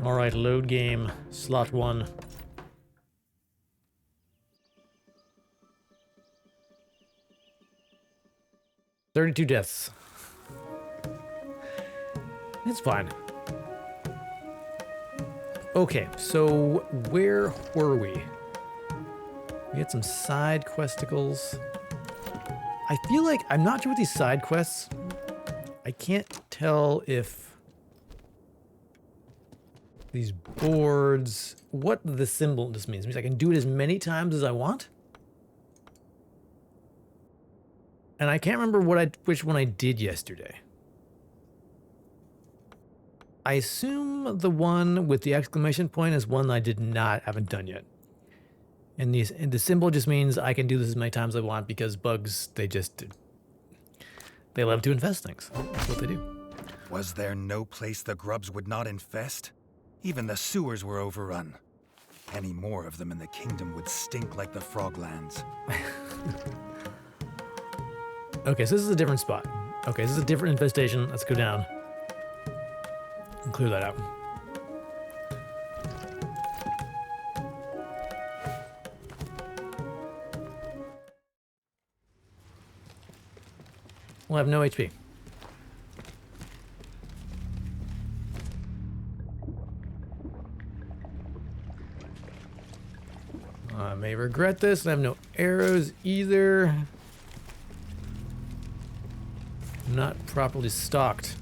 All right, load game, slot 1. "32 deaths. It's fine. Okay, so where were we? We had some side questicles. I feel like I'm not sure with these side quests. I can't tell if these boards, what the symbol just means. It means I can do it as many times as I want. And I can't remember which one I did yesterday. I assume the one with the exclamation point is one I haven't done yet. And the symbol just means I can do this as many times as I want because bugs, they love to infest things. That's what they do. Was there no place the grubs would not infest? Even the sewers were overrun. Any more of them in the kingdom would stink like the Froglands. Okay, so this is a different spot. Okay, this is a different infestation. Let's go down and clear that out. We'll have no HP. I may regret this. I have no arrows either. Not properly stocked.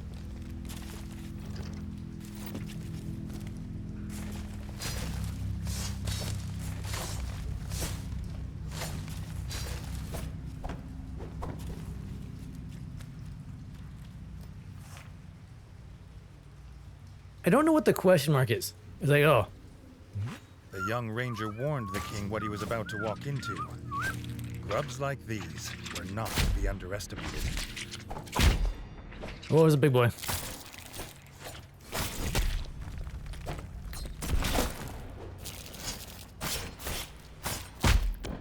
I don't know what the question mark is. It's like, oh. The young ranger warned the king what he was about to walk into. Grubs like these were not to be underestimated. What was a big boy?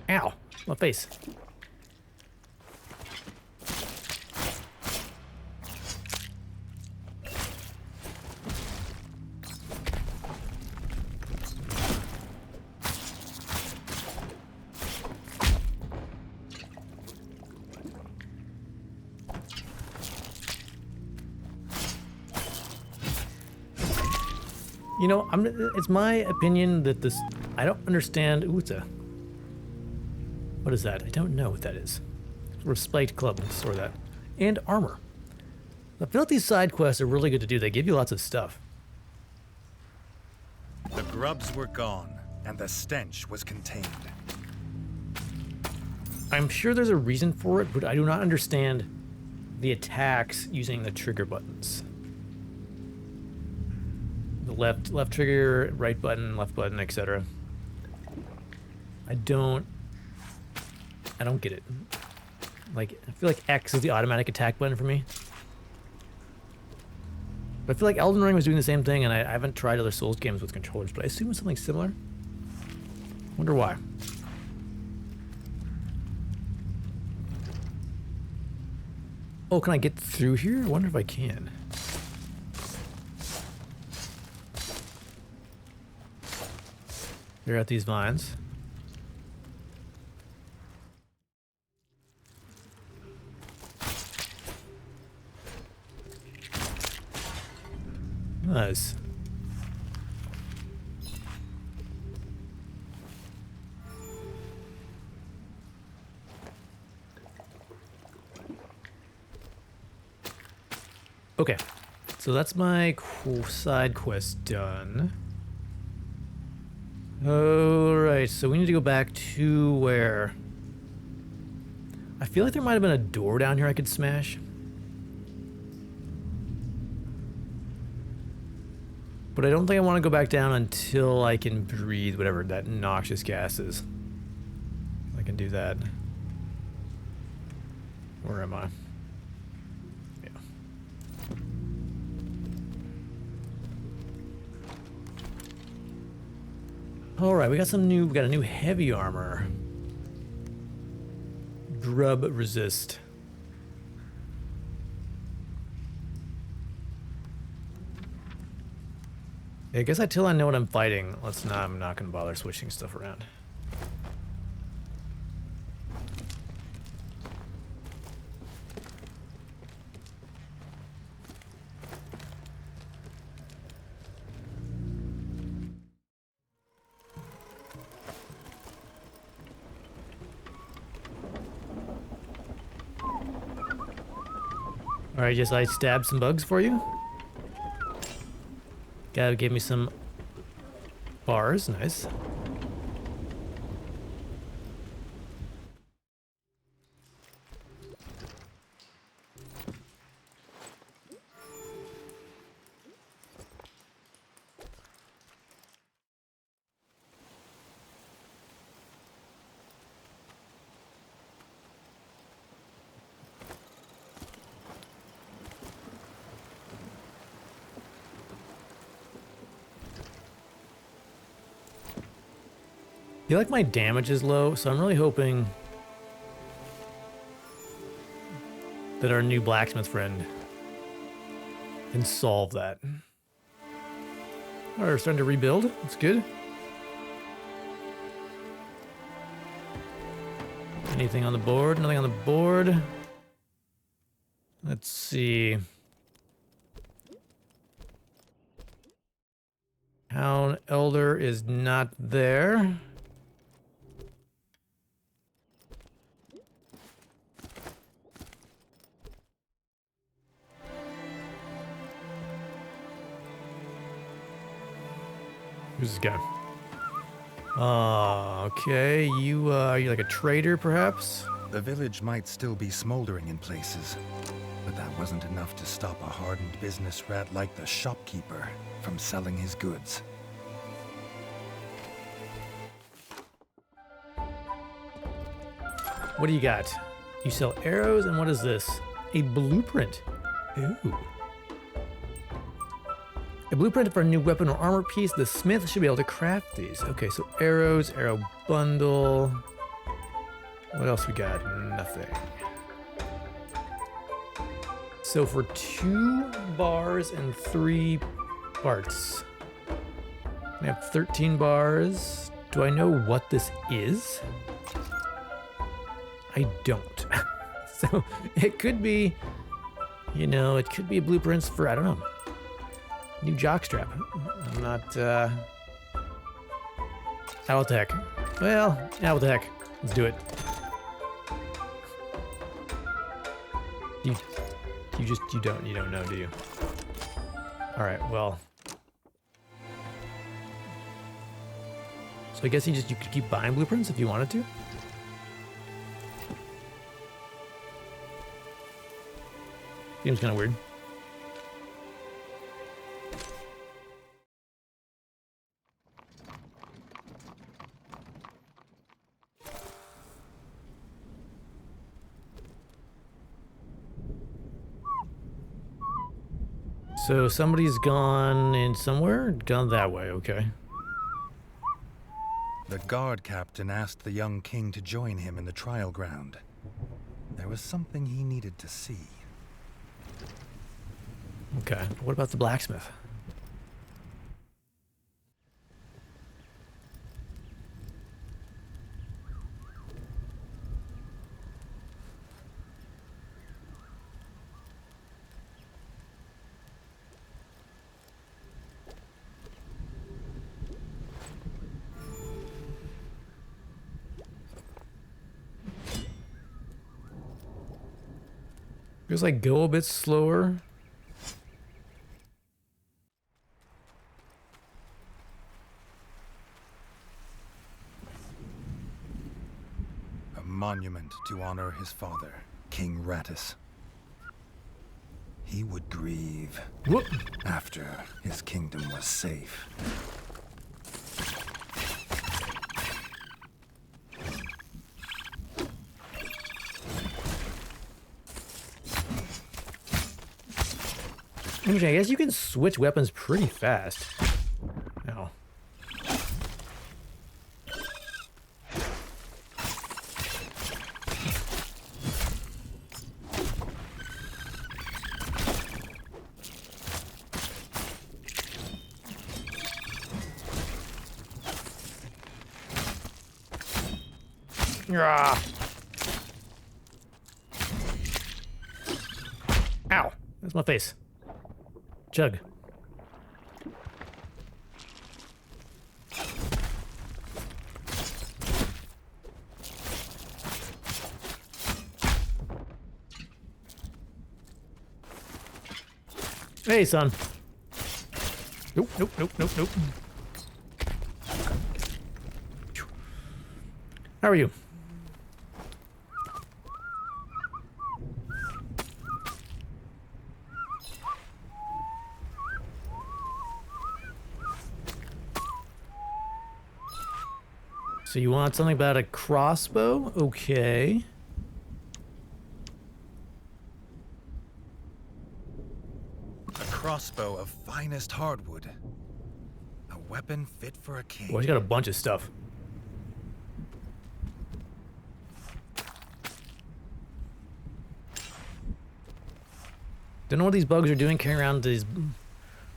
Ow, my face. You know, it's my opinion that this, I don't understand. Ooh, what is that? I don't know what that is. Respite club, store that. And armor. I feel like these side quests are really good to do. They give you lots of stuff. The grubs were gone, and the stench was contained. I'm sure there's a reason for it, but I do not understand the attacks using the trigger buttons. The left trigger, right button, left button, etc. I don't get it. Like, I feel like X is the automatic attack button for me. But I feel like Elden Ring was doing the same thing, and I haven't tried other Souls games with controllers, but I assume it's something similar. Wonder why. Oh, can I get through here? I wonder if I can. They're at these vines. Nice. Okay, so that's my side quest done. Alright, so we need to go back to where... I feel like there might have been a door down here I could smash. But I don't think I want to go back down until I can breathe whatever that noxious gas is. I can do that. Where am I? Yeah. Alright, we got a new heavy armor. Grub resist. I guess until I know what I'm fighting, I'm not gonna bother switching stuff around. Alright, just I stabbed some bugs for you. Gotta give me some bars, nice. I feel like my damage is low, so I'm really hoping that our new blacksmith friend can solve that. Alright, we're starting to rebuild. That's good. Anything on the board? Nothing on the board. Let's see. Town Elder is not there. Who's this guy? Okay. You, are you like a trader, perhaps? The village might still be smoldering in places, but that wasn't enough to stop a hardened business rat like the shopkeeper from selling his goods. What do you got? You sell arrows, and what is this? A blueprint. Ooh. A blueprint for a new weapon or armor piece. The smith should be able to craft these. Okay, so arrows, arrow bundle. What else we got? Nothing. So for 2 bars and 3 parts, I have 13 bars. Do I know what this is? I don't. So it could be, you know, it could be blueprints for, I don't know, new jockstrap. I'm not, how the heck? Well, how the heck? Let's do it. You don't know, do you? All right, well. So I guess you could keep buying blueprints if you wanted to. Seems kind of weird. So somebody's gone in somewhere? Gone that way, okay. The guard captain asked the young king to join him in the trial ground. There was something he needed to see. Okay, what about the blacksmith? Just like go a bit slower. A monument to honor his father, King Rattus. He would grieve Whoop. after his kingdom was safe. I guess you can switch weapons pretty fast. No. Ah. Ow. That's my face. Chug. Hey, son. Nope, nope, nope, nope, nope. How are you? So you want something about a crossbow? Okay. A crossbow of finest hardwood. A weapon fit for a king. Boy, he's got a bunch of stuff. Don't know what these bugs are doing carrying around these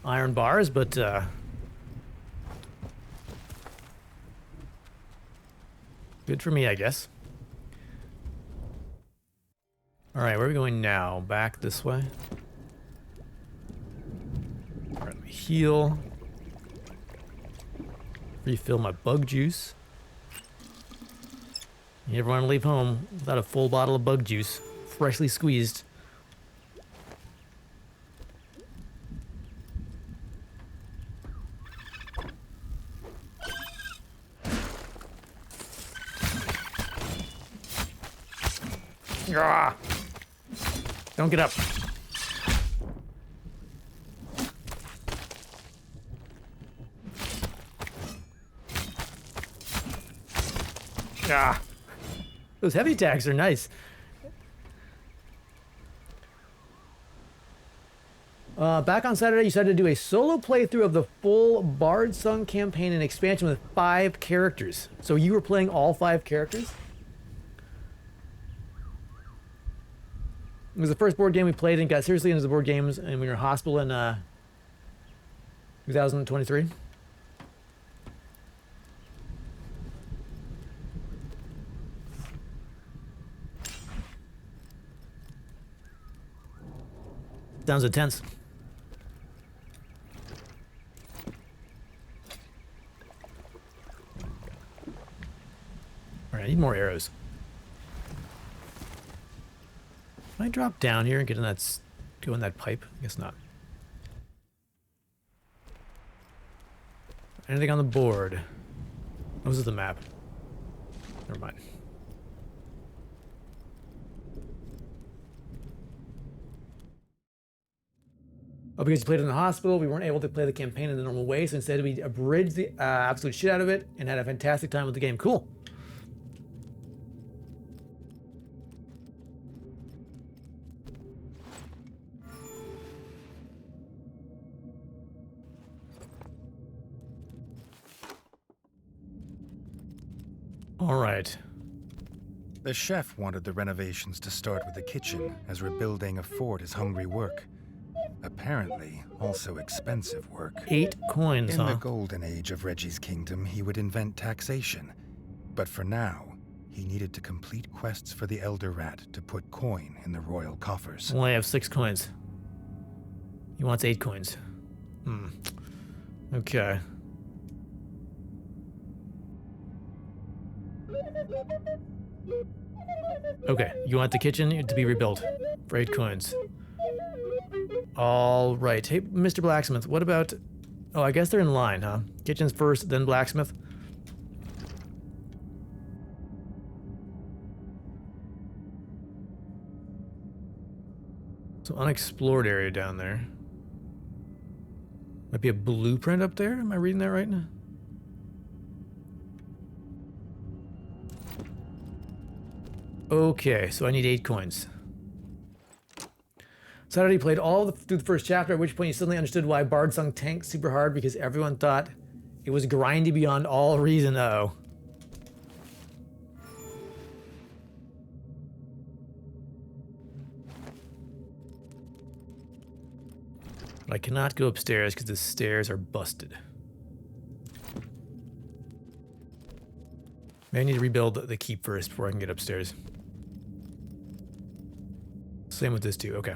iron bars, but good for me, I guess. All right, where are we going now? Back this way. All right, let me heal. Refill my bug juice. You never want to leave home without a full bottle of bug juice, freshly squeezed. Ah! Don't get up. Ah! Those heavy attacks are nice. Back on Saturday, you decided to do a solo playthrough of the full Bard Sung campaign and expansion with 5 characters. So you were playing all 5 characters? It was the first board game we played and got seriously into the board games, and we were in hospital in 2023. Sounds intense. All right, I need more arrows. Can I drop down here and get in that, go in that pipe? I guess not. Anything on the board? Oh, this is the map. Never mind. Oh, because you played in the hospital, we weren't able to play the campaign in the normal way, so instead we abridged the absolute shit out of it and had a fantastic time with the game. Cool. All right. The chef wanted the renovations to start with the kitchen, as rebuilding a fort is hungry work. Apparently, also expensive work. 8 coins, In huh? the golden age of Reggie's kingdom, he would invent taxation. But for now, he needed to complete quests for the Elder Rat to put coin in the royal coffers. Well, I have 6 coins. He wants 8 coins. Okay. Okay, you want the kitchen to be rebuilt for 8 coins. All right. Hey, Mr. Blacksmith, what about... Oh, I guess they're in line, huh? Kitchen's first, then blacksmith. So unexplored area down there. Might be a blueprint up there? Am I reading that right now? Okay, so I need 8 coins. Saturday played all through the first chapter, at which point you suddenly understood why Bard Sung tanked super hard, because everyone thought it was grindy beyond all reason. Uh-oh. But I cannot go upstairs because the stairs are busted. Maybe I need to rebuild the keep first before I can get upstairs. Same with this too. Okay.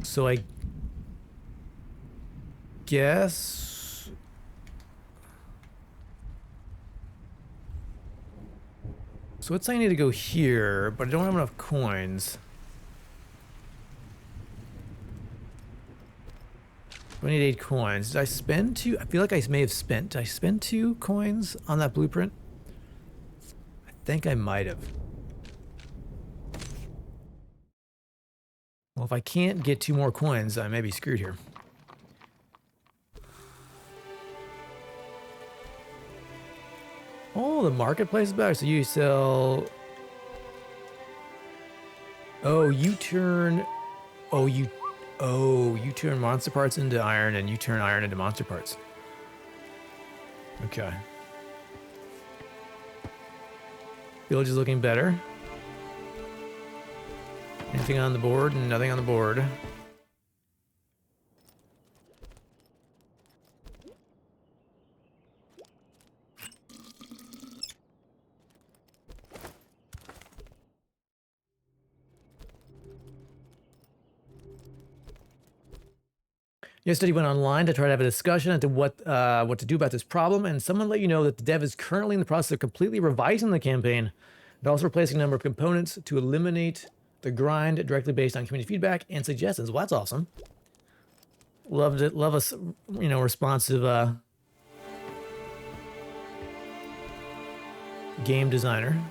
So I guess so it's saying I need to go here, but I don't have enough coins. I need 8 coins. Did I spend 2? I feel like I may have spent. Did I spend 2 coins on that blueprint? I think I might have. Well, if I can't get 2 more coins, I may be screwed here. Oh, the marketplace is better. So you sell... Oh, you turn... Oh, you turn monster parts into iron, and you turn iron into monster parts. Okay. Village is looking better. Anything on the board? Nothing on the board. Yesterday you went online to try to have a discussion into what to do about this problem, and someone let you know that the dev is currently in the process of completely revising the campaign and also replacing a number of components to eliminate the grind directly based on community feedback and suggestions. Well, that's awesome. Loved it. Love us, responsive game designer.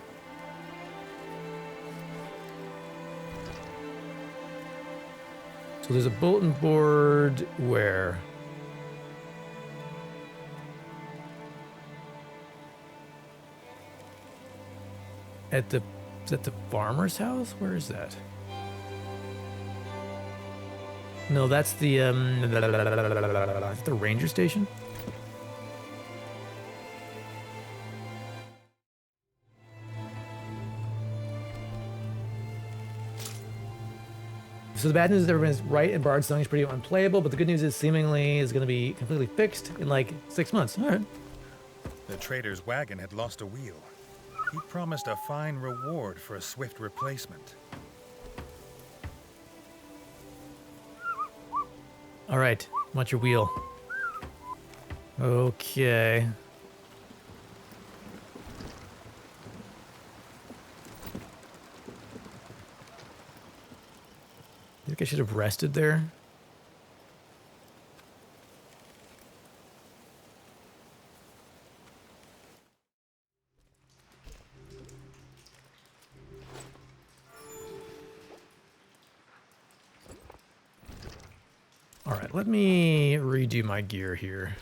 So there's a bulletin board where? Is that the farmer's house? Where is that? No, that's the is it the ranger station? So the bad news is everyone's right and Bard's song is pretty unplayable, but the good news is seemingly is going to be completely fixed in like 6 months. All right. The trader's wagon had lost a wheel. He promised a fine reward for a swift replacement. All right. Want your wheel. Okay. I think I should have rested there. All right, let me redo my gear here.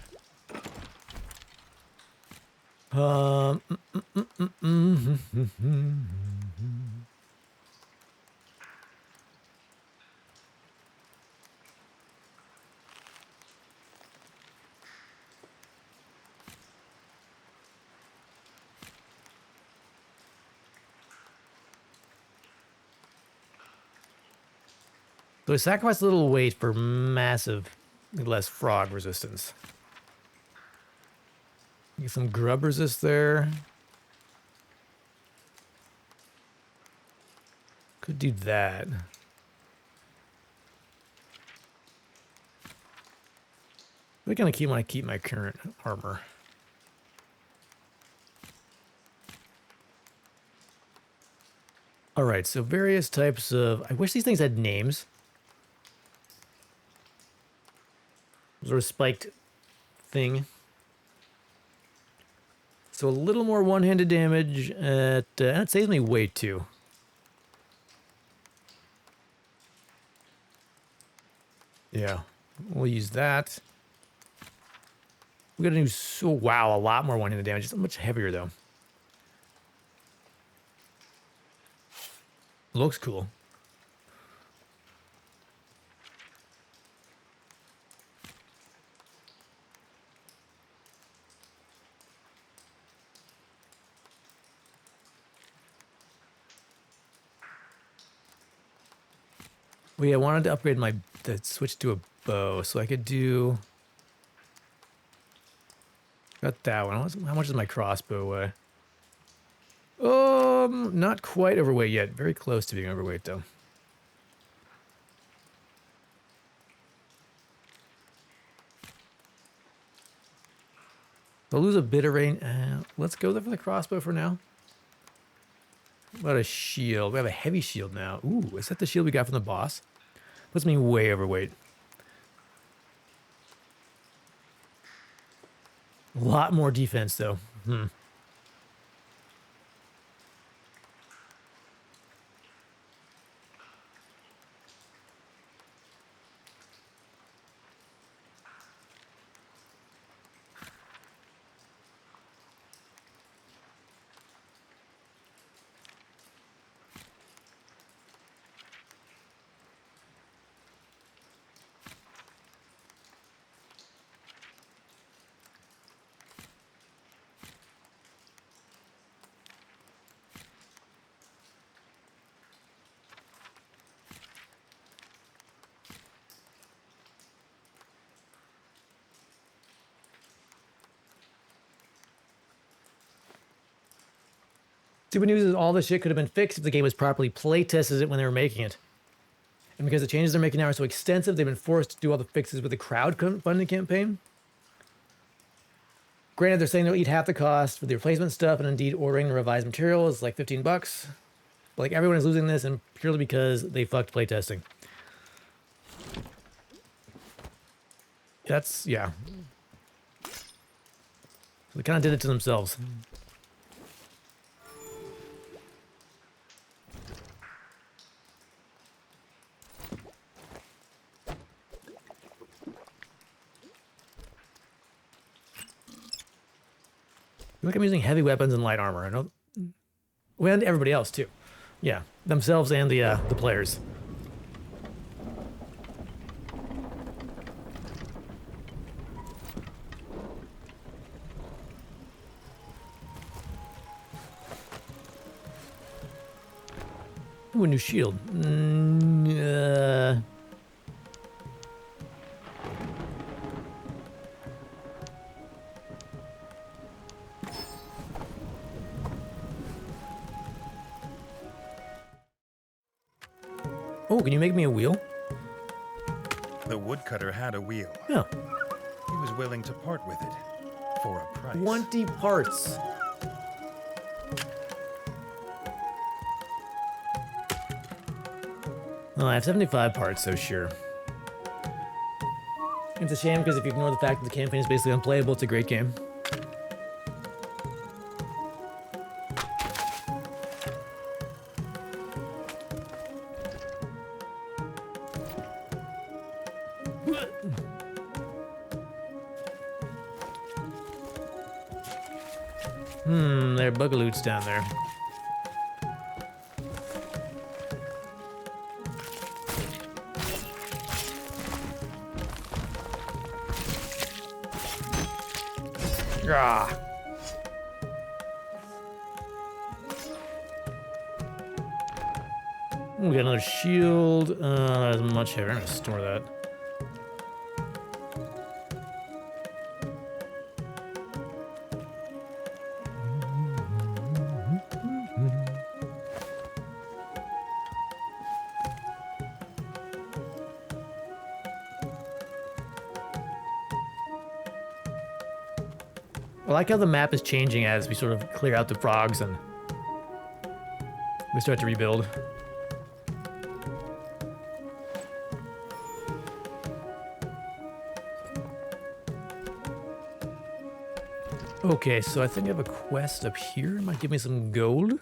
So I sacrificed a little weight for massive, less frog resistance. Get some grub resist there. Could do that. We're gonna keep my current armor. All right, so various types of. I wish these things had names. Sort of spiked thing. So a little more one-handed damage, and it saves me weight too. Yeah, we'll use that. We got to do so wow, a lot more one-handed damage. It's much heavier though. Looks cool. Well, yeah, I wanted to upgrade the switch to a bow, so I could do. Got that one. How much does my crossbow weigh? Not quite overweight yet. Very close to being overweight, though. I'll lose a bit of range. Let's go there for the crossbow for now. What about a shield? We have a heavy shield now. Ooh, is that the shield we got from the boss? Puts me way overweight. A lot more defense, though. Stupid news is all this shit could have been fixed if the game was properly playtested when they were making it. And because the changes they're making now are so extensive, they've been forced to do all the fixes with the crowdfunding campaign. Granted, they're saying they'll eat half the cost for the replacement stuff, and indeed ordering the revised material is like $15. But like everyone is losing this, and purely because they fucked playtesting. That's, yeah. So they kind of did it to themselves. Look, I'm using heavy weapons and light armor. I don't. Well, and everybody else too. Yeah, themselves and the players. Ooh, a new shield. Oh, can you make me a wheel? The woodcutter had a wheel. Yeah. He was willing to part with it for a price. 20 parts. Well, I have 75 parts, so sure. It's a shame because if you ignore the fact that the campaign is basically unplayable, it's a great game. There are bugaloots down there. Ah. We got another shield. That's much heavier. I'm gonna store that. I like how the map is changing as we sort of clear out the frogs and we start to rebuild. Okay, so I think I have a quest up here. It might give me some gold.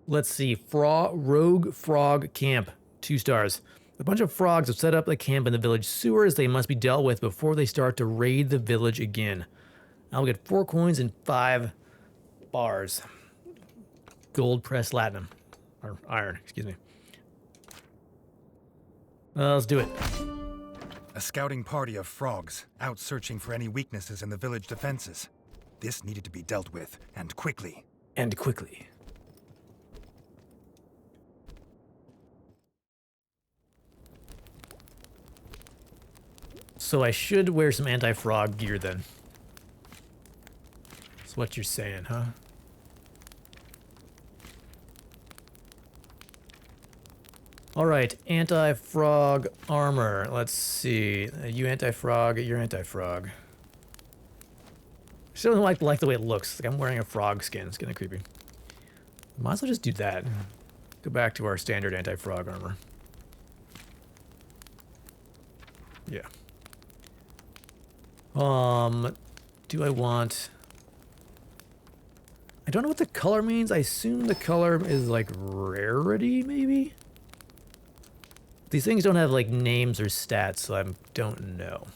Let's see. Rogue Frog Camp. 2 stars. A bunch of frogs have set up a camp in the village sewers. They must be dealt with before they start to raid the village again. I'll get 4 coins and 5 bars. Gold pressed platinum. Or iron, excuse me. Let's do it. A scouting party of frogs, out searching for any weaknesses in the village defenses. This needed to be dealt with, and quickly. And quickly. So I should wear some anti-frog gear then. That's what you're saying, huh? All right, anti-frog armor. Let's see. You anti-frog, you're anti-frog. I still don't like the way it looks. Like I'm wearing a frog skin. It's kind of creepy. Might as well just do that. Go back to our standard anti-frog armor. Yeah. Do I want... I don't know what the color means. I assume the color is like rarity, maybe? These things don't have like names or stats, so I don't know.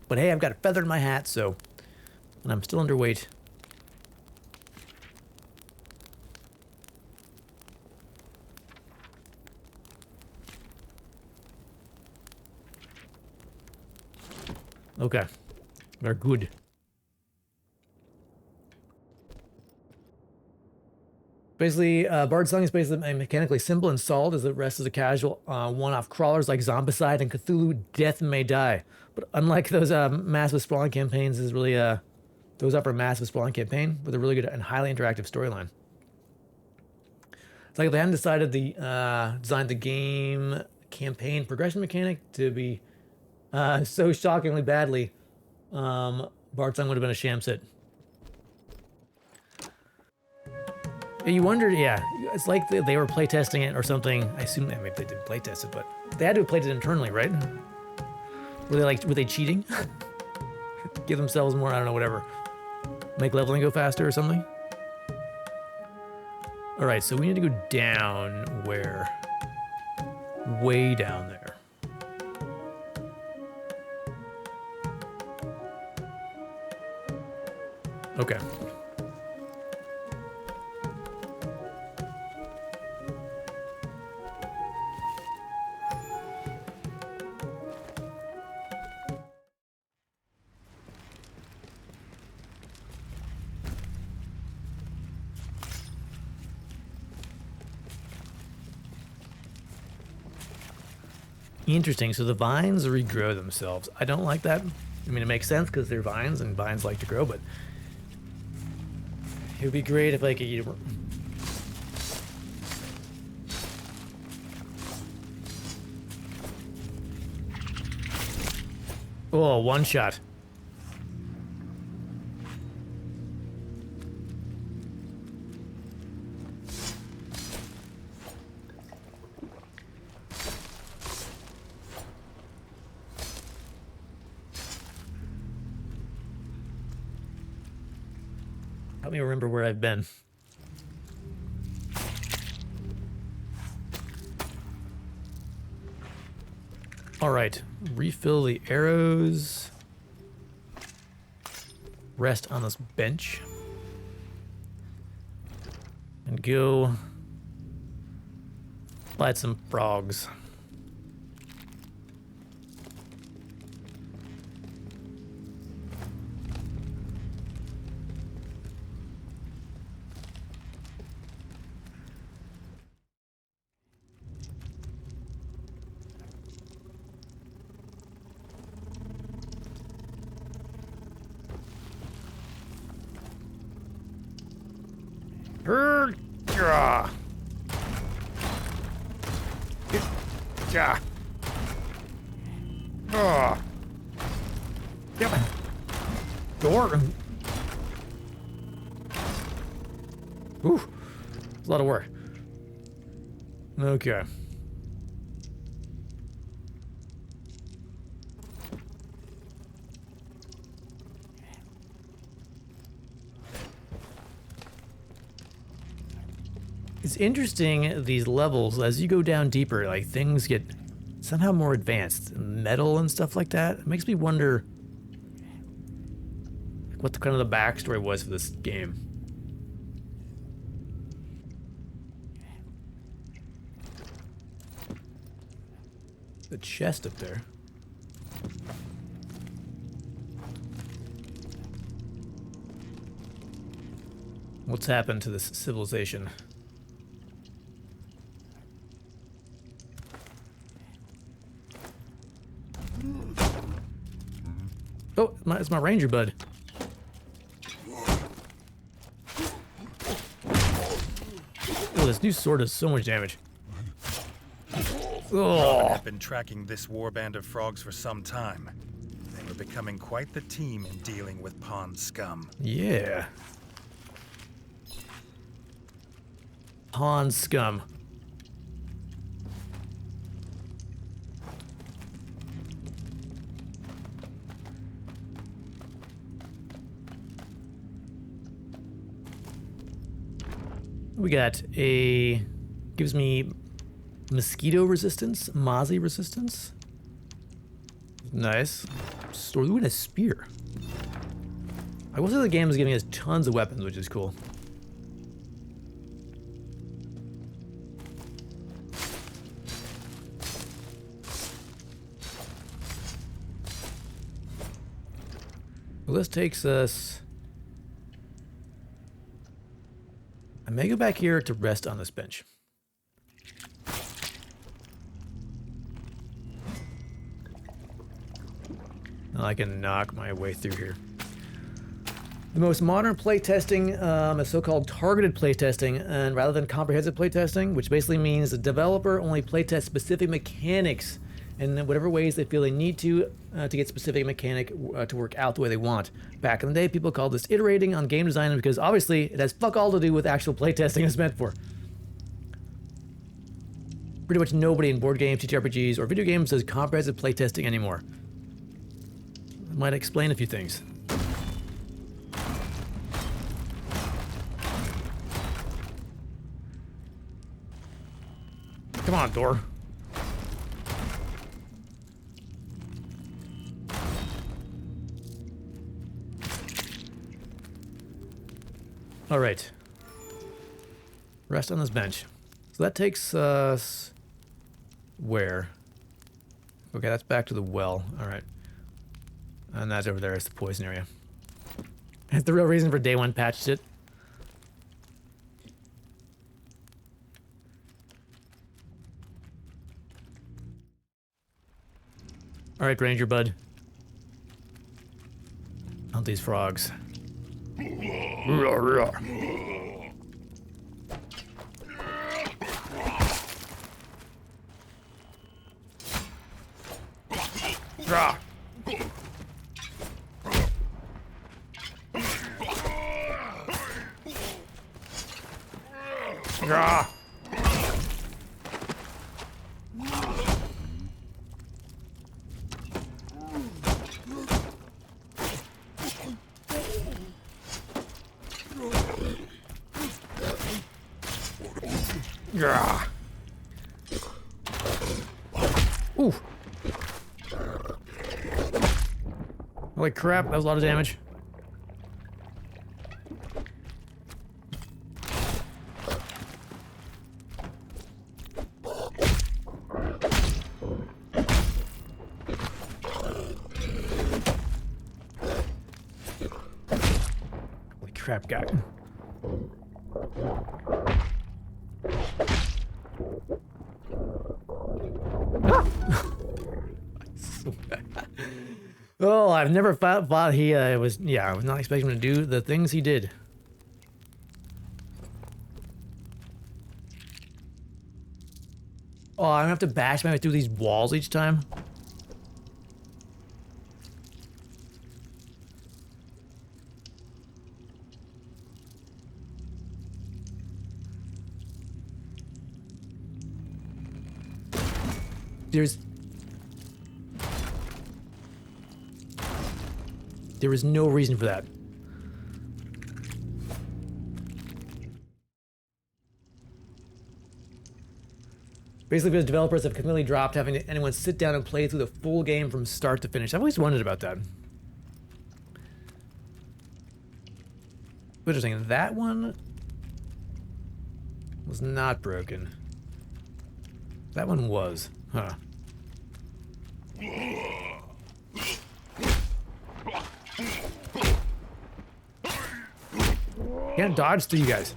But hey, I've got a feather in my hat, so... And I'm still underweight. Okay. They're good. Basically, Bard Song is basically mechanically simple and solid as the rest is a casual one-off crawlers like Zombicide and Cthulhu Death May Die. But unlike those massive sprawling campaigns, this is really those are for a massive sprawling campaign with a really good and highly interactive storyline. It's like they hadn't decided designed the game campaign progression mechanic to be so shockingly badly, Bard Song would have been a sham hit. You wondered, yeah, it's like they were playtesting it or something. I assume maybe they didn't playtest it, but they had to have played it internally, right? Were they cheating? Give themselves more, I don't know, whatever. Make leveling go faster or something? All right, so we need to go down where? Way down there. Okay. Interesting. So the vines regrow themselves. I don't like that. I mean, it makes sense because they're vines and vines like to grow, but it would be great if I could eat them. Oh, one shot. Help me remember where I've been. All right, refill the arrows. Rest on this bench. And go fight some frogs. Yeah. Oh. Damn it. Door. Ooh. It's a lot of work. Okay. It's interesting, these levels, as you go down deeper, like things get somehow more advanced. Metal and stuff like that. It makes me wonder what the kind of the backstory was for this game. The chest up there. What's happened to this civilization? Oh, it's my ranger bud. Oh, this new sword does so much damage. Robin had been tracking this warband of frogs for some time. They were becoming quite the team in dealing with pond scum. Yeah. Pond scum. We got gives me mosquito resistance, Mozzie resistance. Nice. Ooh, and a spear. I will say the game is giving us tons of weapons, which is cool. Well, this takes us... I may go back here to rest on this bench. I can knock my way through here. The most modern playtesting is so-called targeted playtesting, and rather than comprehensive playtesting, which basically means the developer only playtests specific mechanics in whatever ways they feel they need to get specific mechanic to work out the way they want. Back in the day, people called this iterating on game design because obviously it has fuck all to do with actual playtesting it's meant for. Pretty much nobody in board games, TTRPGs, or video games does comprehensive playtesting anymore. I might explain a few things. Come on, door. All right. Rest on this bench. So that takes us where? Okay, that's back to the well. All right. And that's over there is the poison area. That's the real reason for day one patched it. All right, Ranger Bud. Hunt these frogs. Ooh. Holy crap, that was a lot of damage. Holy crap, guy. Oh, I've never thought he was. Yeah, I was not expecting him to do the things he did. Oh, I'm gonna have to bash my way through these walls each time. There is no reason for that. Basically, because developers have completely dropped having anyone sit down and play through the full game from start to finish. I've always wondered about that. Interesting. That one was not broken. That one was. Huh. Can't dodge through you guys.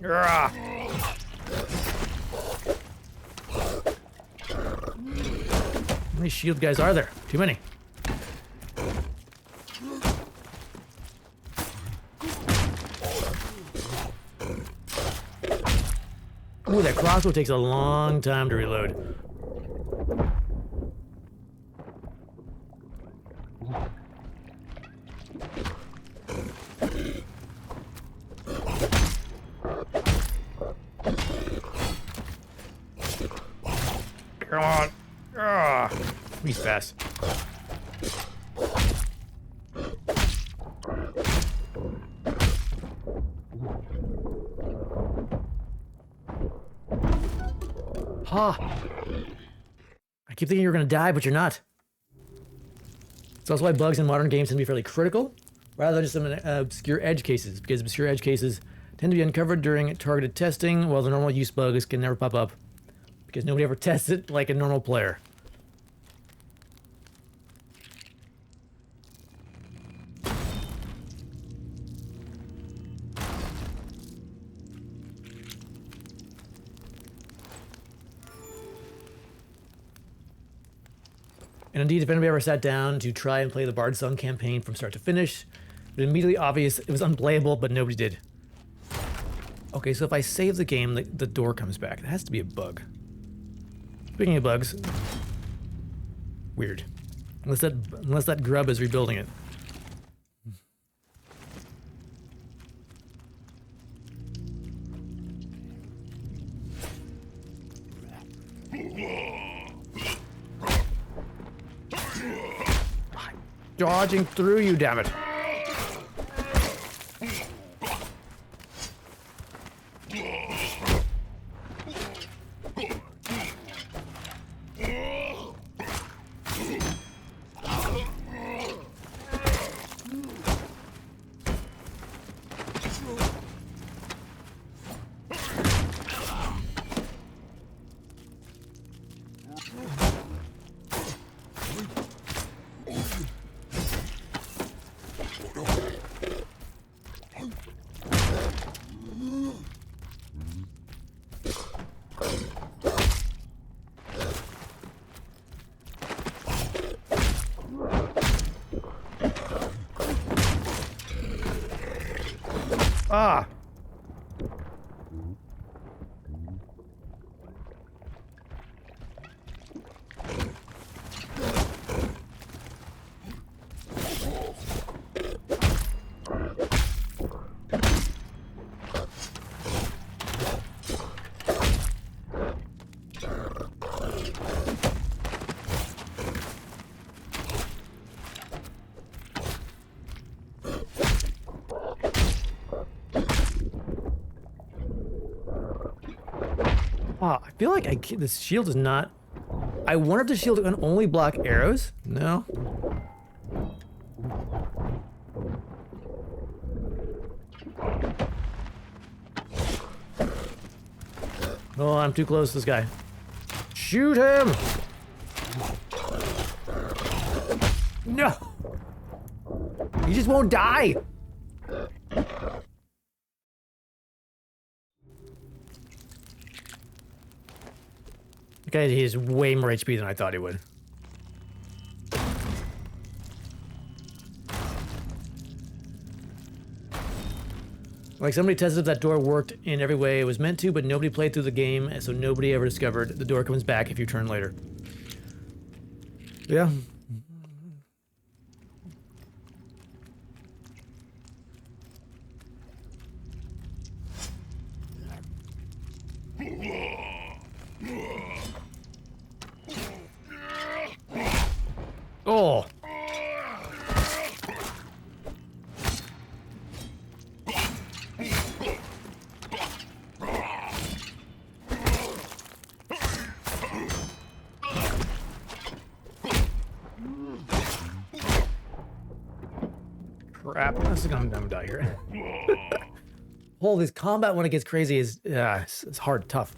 How many shield guys are there? Too many. Ooh, that crossbow takes a long time to reload. Come on. He's fast. Ha! I keep thinking you're gonna die, but you're not. So that's why bugs in modern games tend to be fairly critical, rather than just some obscure edge cases, because obscure edge cases tend to be uncovered during targeted testing, while the normal use bugs can never pop up, because nobody ever tests it like a normal player. And indeed, if anybody ever sat down to try and play the Bard Song campaign from start to finish, it was immediately obvious it was unplayable, but nobody did. Okay, so if I save the game, the door comes back. That has to be a bug. Speaking of bugs, weird. Unless that grub is rebuilding it. Dodging through you, damn it. Ah! Oh, I feel like this shield is not... I wonder if the shield can only block arrows? No? Oh, I'm too close to this guy. Shoot him! No! He just won't die! Okay, he has way more HP than I thought he would. Like, somebody tested if that door worked in every way it was meant to, but nobody played through the game, and so nobody ever discovered the door comes back if you turn later. Yeah. Oh. Crap, I'm gonna die here. Holy, this combat when it gets crazy is it's hard, tough.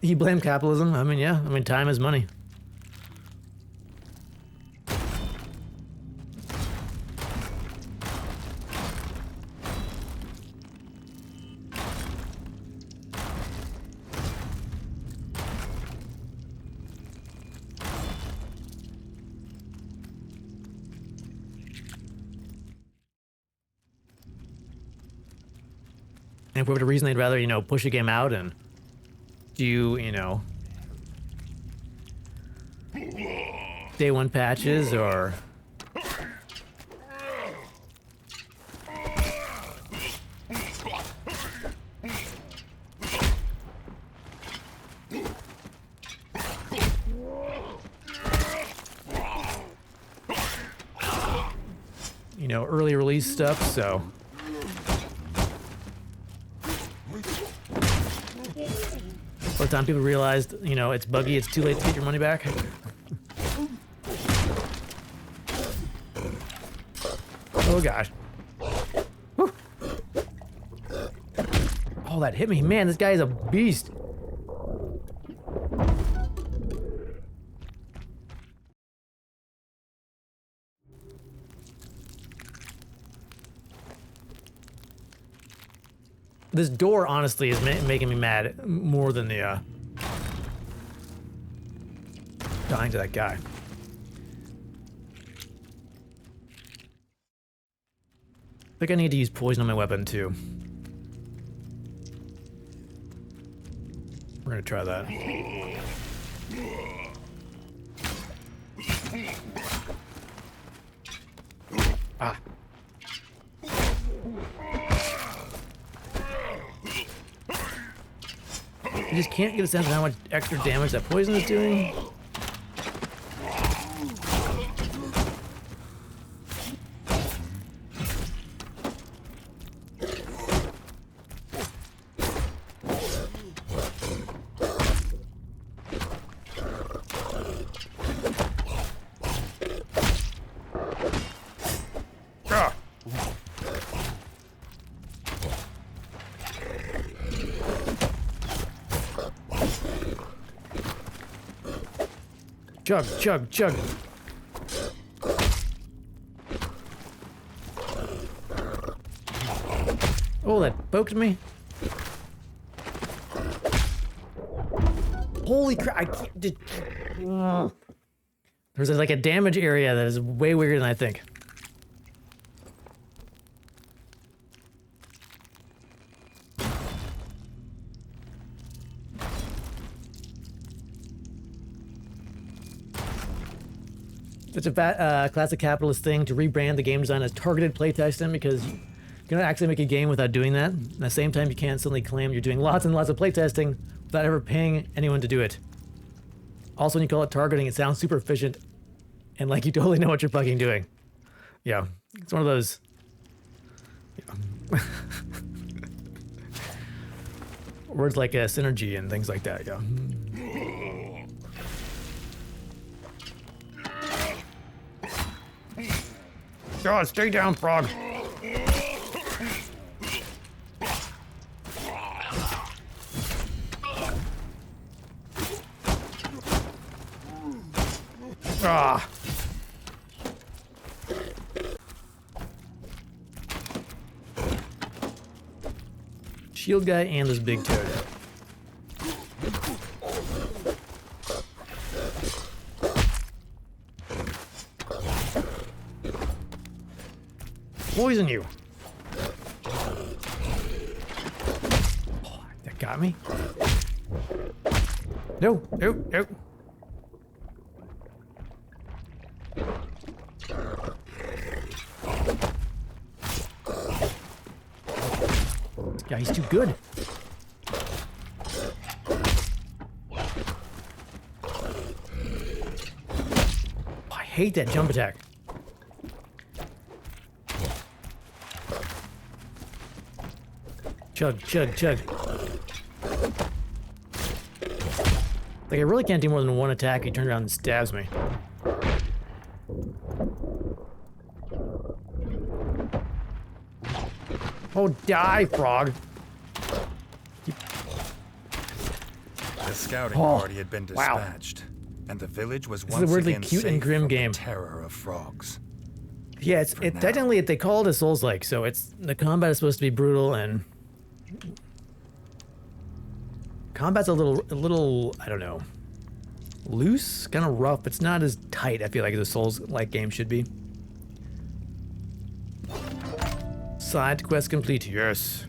You blame capitalism? I mean, yeah. I mean, time is money. And for whatever reason they'd rather, you know, push a game out and do, you know, day one patches or you know, early release stuff, so by the time people realized, you know, it's buggy, it's too late to get your money back. Oh gosh. Whew. Oh, that hit me. Man, this guy is a beast. This door, honestly, is making me mad more than the dying to that guy. I think I need to use poison on my weapon, too. We're gonna try that. Ah. You just can't get a sense of how much extra damage that poison is doing. Chug, chug, chug. Oh, that poked me. Holy crap, I can't. There's like a damage area that is way weirder than I think. Such a classic capitalist thing to rebrand the game design as targeted playtesting, because you cannot actually make a game without doing that. At the same time, you can't suddenly claim you're doing lots and lots of playtesting without ever paying anyone to do it. Also, when you call it targeting, it sounds super efficient and like you totally know what you're fucking doing. Yeah, it's one of those. Yeah. Words like synergy and things like that, yeah. God, stay down, frog. Ah. Shield guy and this big toad. Poison you. Oh, that got me. No, no, no. This guy's too good. Oh, I hate that jump attack. Chug, chug, chug. Like, I really can't do more than one attack. He turns around and stabs me. Oh, die, frog. The scouting party had been dispatched, and the village was once a weirdly again cute safe and grim from game. the terror of frogs. Yeah, it's technically they call it a Souls-like, so it's the combat is supposed to be brutal and combat's a little I don't know, loose, kind of rough. It's not as tight, I feel like, as a Souls-like game should be. Side quest complete, yes.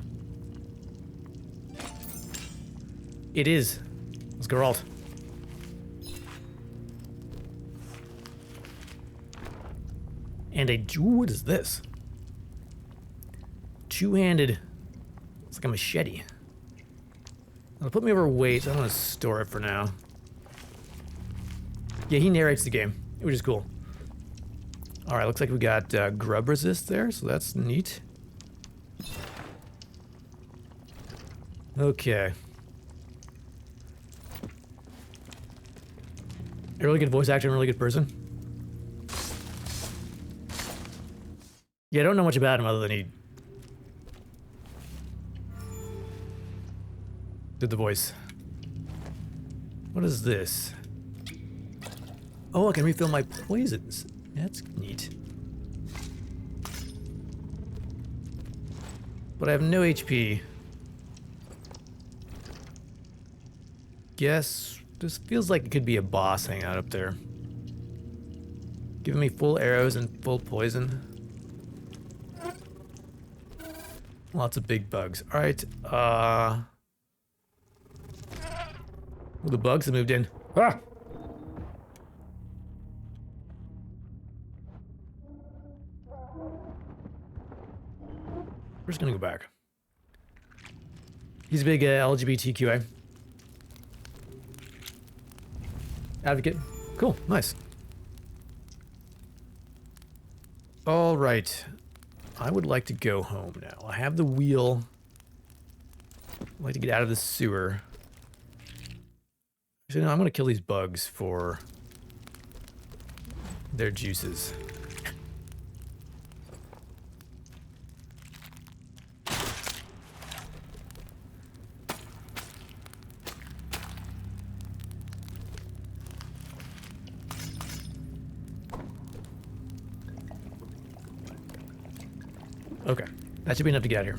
It is. Let's go, Geralt. And ooh, what is this? Two-handed. It's like a machete. It'll put me overweight, so I'm gonna store it for now. Yeah, he narrates the game, which is cool. All right, looks like we got grub resist there, so that's neat. Okay. A really good voice actor and a really good person. Yeah, I don't know much about him other than he did the voice. What is this? Oh, I can refill my poisons. That's neat. But I have no HP. Guess this feels like it could be a boss hanging out up there. Giving me full arrows and full poison. Lots of big bugs. All right. Well, the bugs have moved in. Ah! We're just gonna go back. He's a big LGBTQA advocate. Cool, nice. All right, I would like to go home now. I have the wheel. I'd like to get out of the sewer. Actually, no, I'm gonna kill these bugs for their juices. Okay, that should be enough to get out of here.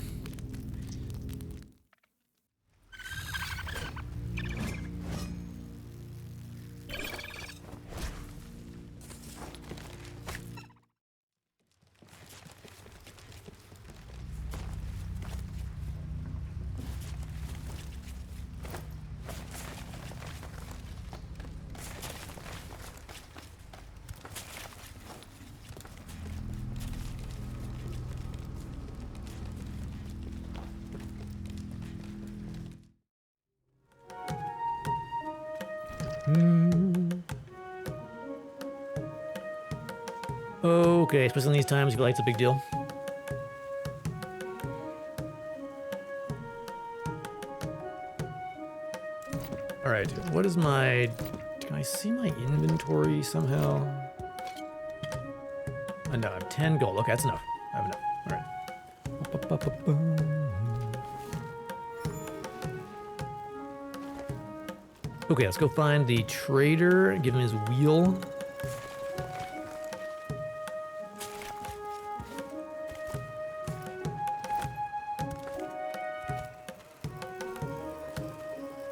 Okay, especially in these times, you feel like it's a big deal. All right, what is my... Can I see my inventory somehow? No, I have 10 gold. Okay, that's enough. I have enough. All right. Okay, let's go find the trader, give him his wheel.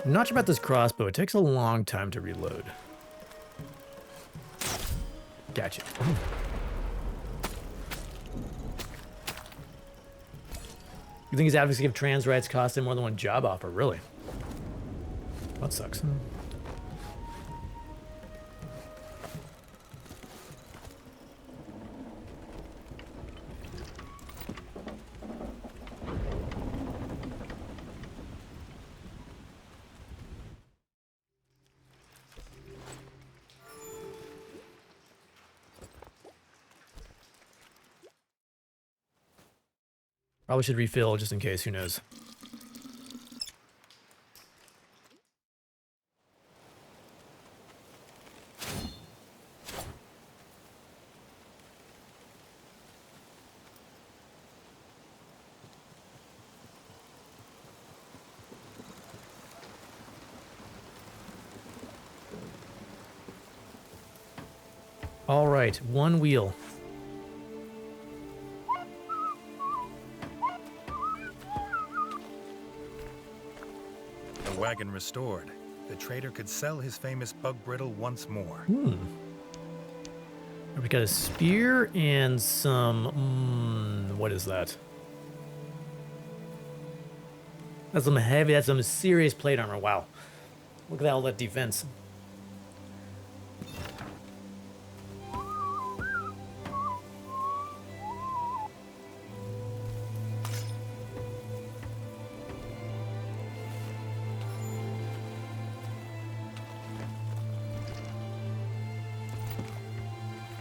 I'm not sure about this crossbow. It takes a long time to reload. Gotcha. You think his advocacy of trans rights cost him more than one job offer? Really? That sucks. Probably should refill just in case, who knows. All right, one wheel. The wagon restored. The trader could sell his famous bug brittle once more. We got a spear and some... what is that? That's some heavy, that's some serious plate armor. Wow. Look at that, all that defense.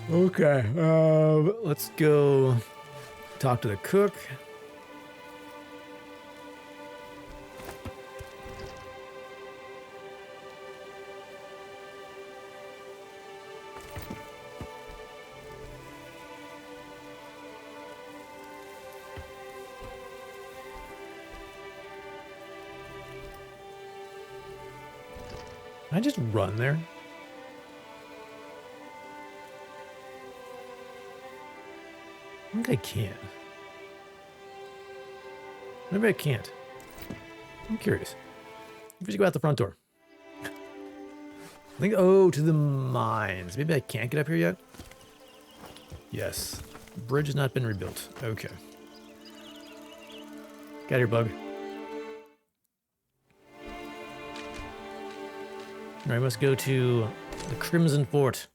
Okay, let's go talk to the cook. Can I just run there? I think I can. Maybe I can't. I'm curious. Maybe we should go out the front door. I think, oh, to the mines. Maybe I can't get up here yet? Yes. Bridge has not been rebuilt. Okay. Got here, bug. Alright, must go to the Crimson Fort.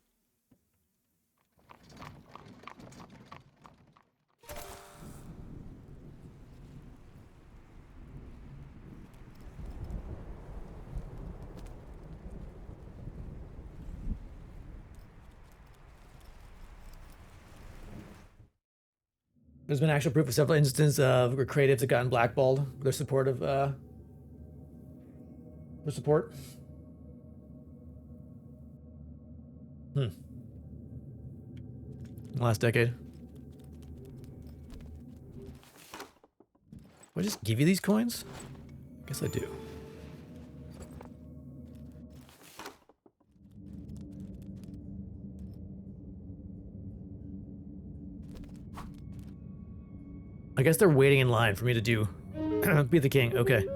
There's been actual proof of several instances of where creatives have gotten blackballed with their support of their support. Last decade. Do I just give you these coins? I guess I do. I guess they're waiting in line for me to do be the king. Okay.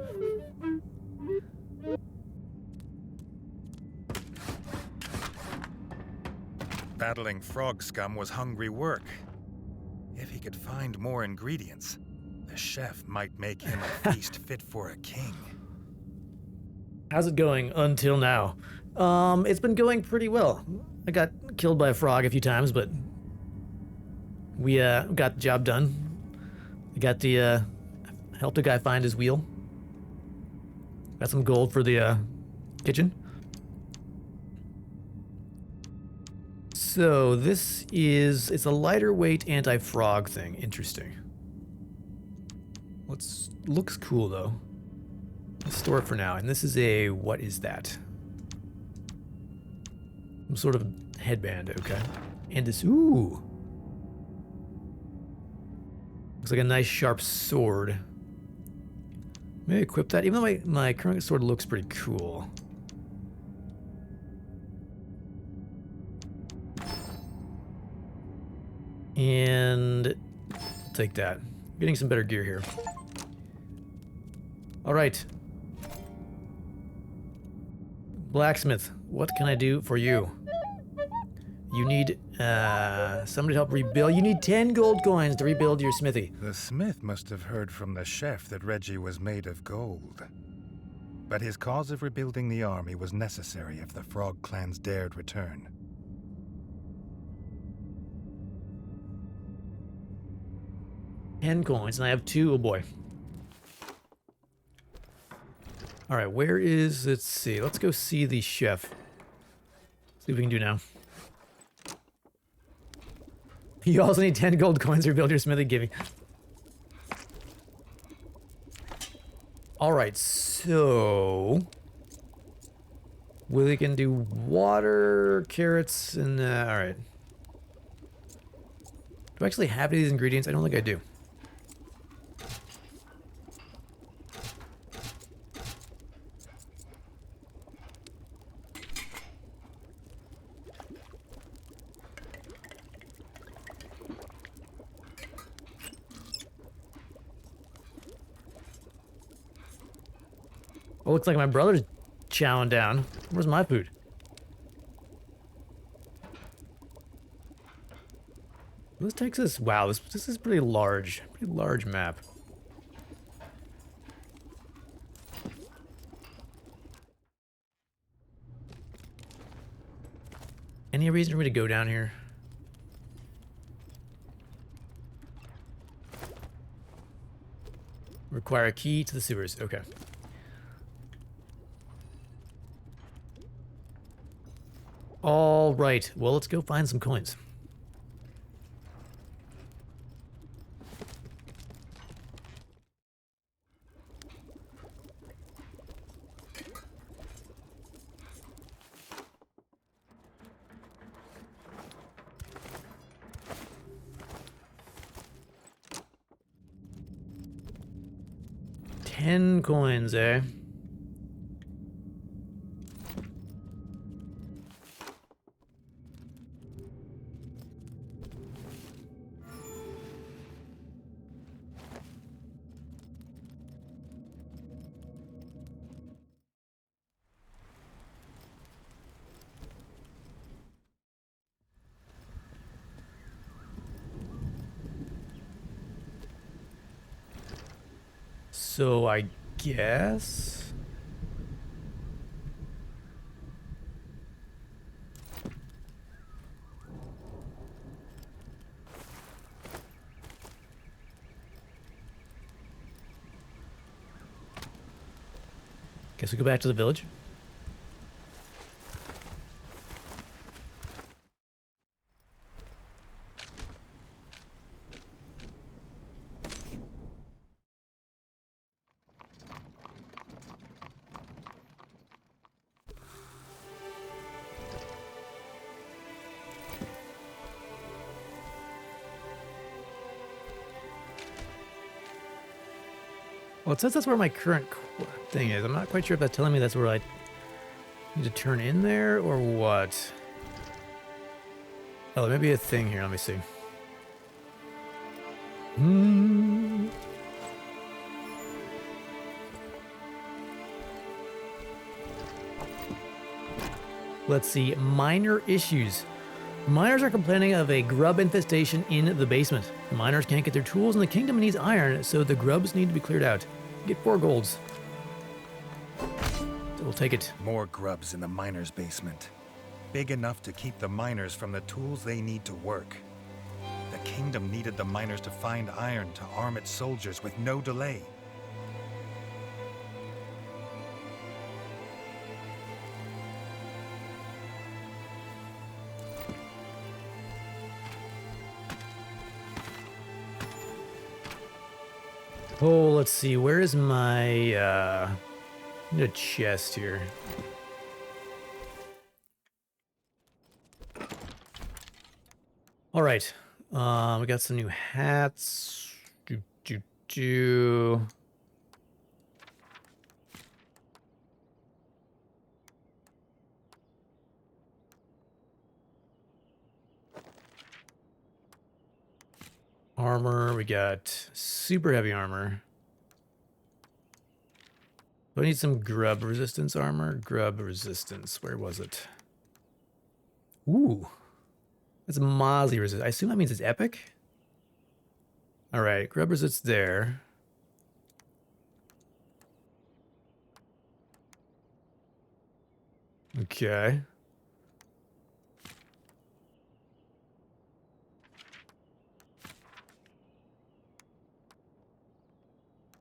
Battling frog scum was hungry work. If he could find more ingredients, the chef might make him a feast fit for a king. How's it going until now? It's been going pretty well. I got killed by a frog a few times, but we got the job done. We got the helped a guy find his wheel. Got some gold for the kitchen. So this is, it's a lighter weight anti-frog thing. Interesting. Looks cool though. Let's store it for now. And this is a, what is that? Some sort of headband, okay. And this, ooh. Looks like a nice sharp sword. Maybe equip that, even though my current sword looks pretty cool. And I'll take that. I'm getting some better gear here. All right. Blacksmith, what can I do for you? You need somebody to help rebuild. You need 10 gold coins to rebuild your smithy. The smith must have heard from the chef that Reggie was made of gold. But his cause of rebuilding the army was necessary if the frog clans dared return. Ten coins, and I have 2. Oh boy. All right, where is, let's see. Let's go see the chef. See what we can do now. You also need 10 gold coins to rebuild your smithy, Gibby. All right, so we can do water, carrots, and all right. Do I actually have any of these ingredients? I don't think I do. Oh, looks like my brother's chowing down. Where's my food? This takes us, wow, this is pretty large map. Any reason for me to go down here? Require a key to the sewers. Okay. All right. Well, let's go find some coins. Ten coins, eh? So I guess... Guess we go back to the village. Well, it says that's where my current thing is. I'm not quite sure if that's telling me that's where I need to turn in there or what. Oh, there may be a thing here. Let me see. Let's see. Minor issues. Miners are complaining of a grub infestation in the basement. The miners can't get their tools and the kingdom needs iron, so the grubs need to be cleared out. Get 4 golds. So we'll take it. More grubs in the miners' basement. Big enough to keep the miners from the tools they need to work. The kingdom needed the miners to find iron to arm its soldiers with no delay. Oh, let's see. Where is my I need a chest here. All right. We got some new hats. Armor. We got super heavy armor. Do I need some grub resistance armor? Grub resistance. Where was it? Ooh. That's Mozzie resistance. I assume that means it's epic? Alright, grub resistance there. Okay.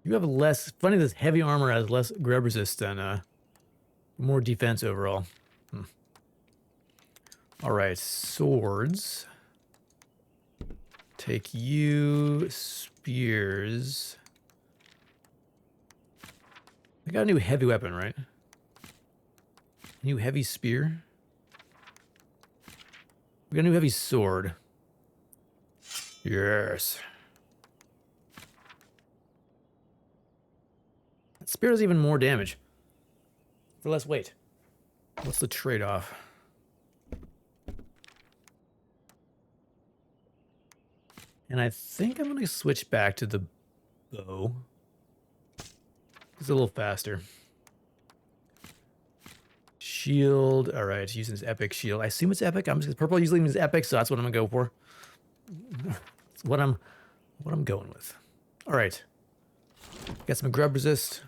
You have less... Funny, this heavy armor has less grub resist than more defense overall. Alright, swords. Take you, spears. I got a new heavy weapon, right? New heavy spear. We got a new heavy sword. Yes. That spear does even more damage. For less weight. What's the trade-off? And I think I'm going to switch back to the bow. It's a little faster. Shield. All right, using this epic shield. I assume it's epic. Purple usually means epic, so that's what I'm going to go for. It's what I'm going with. All right. Got some grub resist.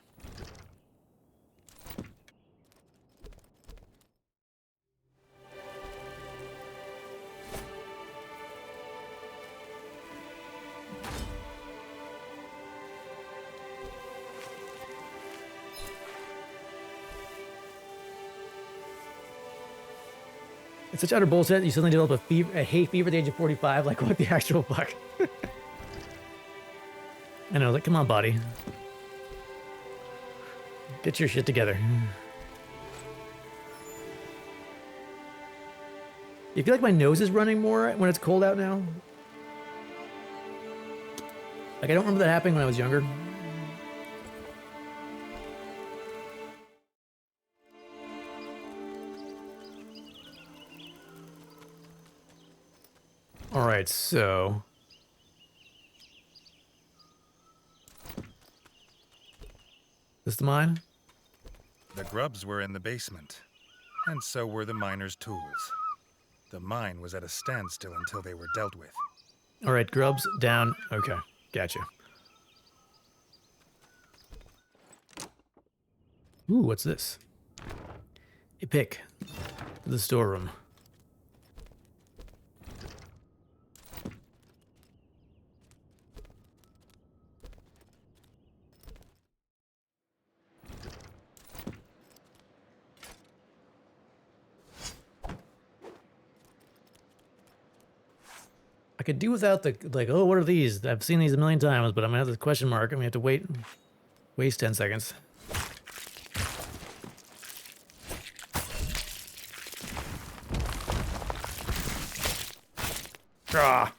It's such utter bullshit. You suddenly develop a hay fever at the age of 45. Like, what the actual fuck? I know, like, come on, body. Get your shit together. You feel like my nose is running more when it's cold out now? Like, I don't remember that happening when I was younger. All right, so... This the mine? The grubs were in the basement, and so were the miners' tools. The mine was at a standstill until they were dealt with. All right, grubs down. Okay, gotcha. Ooh, what's this? A pick. The storeroom. I could do without the, like, oh, what are these? I've seen these a million times, but I'm gonna have the question mark. I'm gonna have to waste 10 seconds. Ah.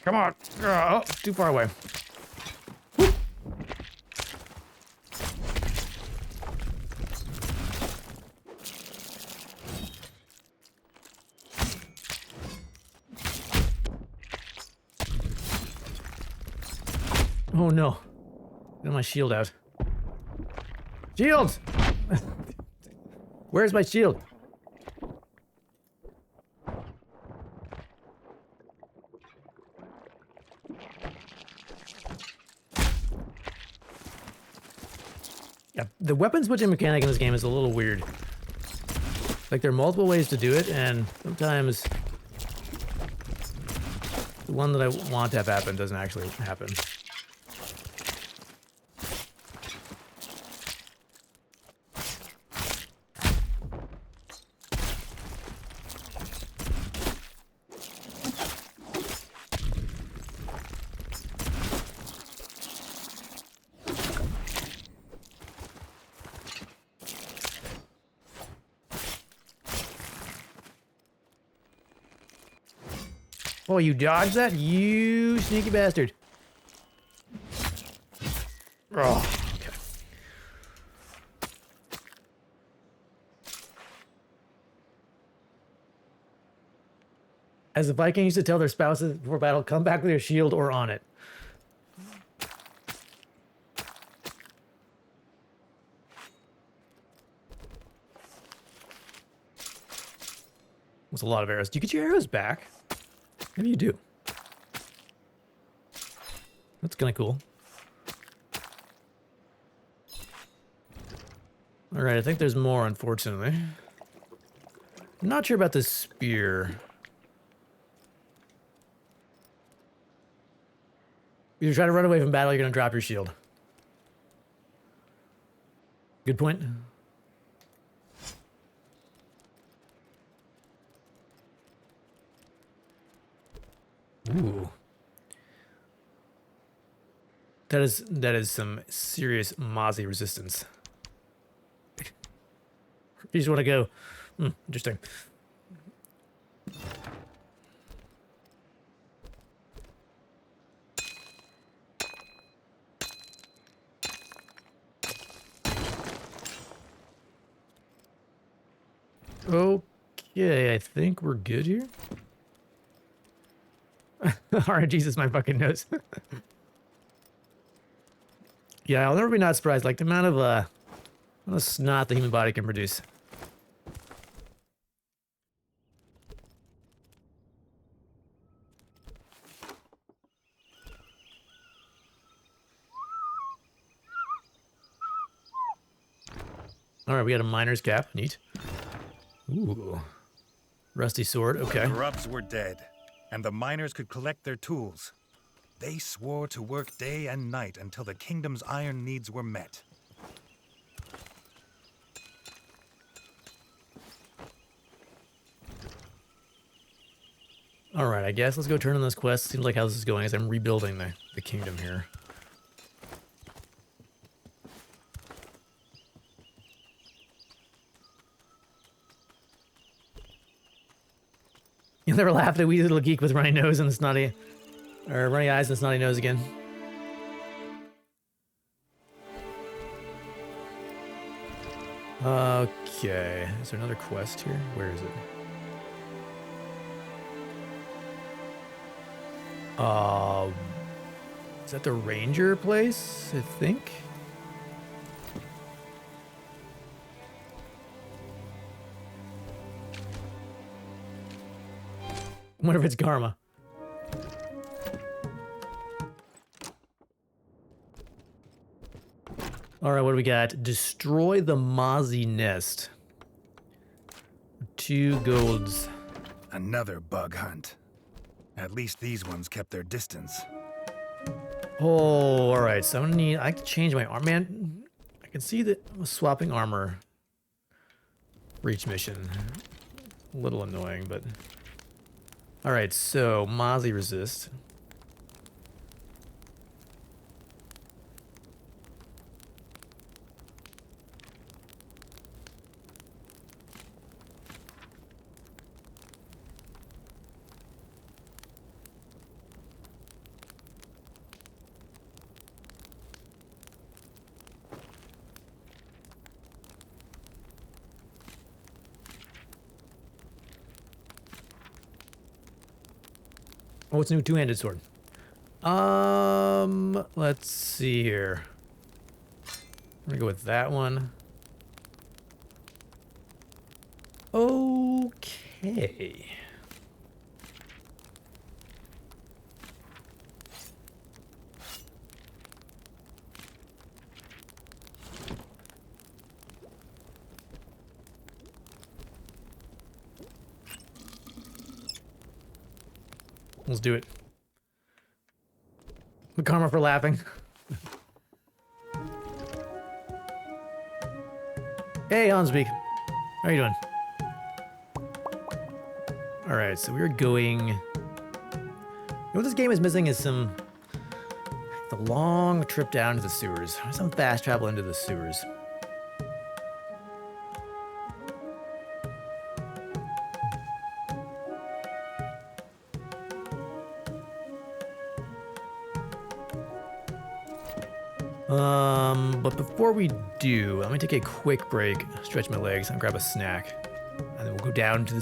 Come on. Oh, too far away. Woo. Oh no. Get my shield out. Shield! Where's my shield? Yeah, the weapon switching mechanic in this game is a little weird. Like, there are multiple ways to do it, and sometimes the one that I want to have happen doesn't actually happen. Oh, you dodged that? You sneaky bastard. Oh, okay. As the Vikings used to tell their spouses before battle, come back with your shield or on it. That's a lot of arrows. Do you get your arrows back? Maybe you do. That's kind of cool. All right, I think there's more, unfortunately. I'm not sure about this spear. You're trying to run away from battle, you're going to drop your shield. Good point. Ooh. That is some serious Mozzie resistance. You just want to go. Interesting. Okay, I think we're good here. Alright, Jesus, my fucking nose. Yeah, I'll never be not surprised. Like, the amount of snot the human body can produce. All right, we got a miner's cap. Neat. Ooh. Rusty sword. Okay. The grubs were dead, and the miners could collect their tools. They swore to work day and night until the kingdom's iron needs were met. All right, I guess let's go turn on this quest. Seems like how this is going as I'm rebuilding the kingdom here. You'll never laugh at a wee little geek with runny nose and snotty, or runny eyes and snotty nose again. Okay, is there another quest here? Where is it? Is that the ranger place? I think. I wonder if it's Karma. All right, what do we got? Destroy the Mozzie nest. 2 golds. Another bug hunt. At least these ones kept their distance. Oh, all right. So I'm gonna need. I can change my arm. Man, I can see that I'm swapping armor for each mission. A little annoying, but all right. So Mozzie resist. Oh, it's a new 2-handed sword. Let's see here. I'm gonna go with that one. Okay. Let's do it. Karma for laughing. Hey, Hansbeek. How are you doing? All right, so we're going. You know what this game is missing is the long trip down to the sewers. Some fast travel into the sewers. But before we do, I'm gonna take a quick break, stretch my legs, and grab a snack, and then we'll go down to the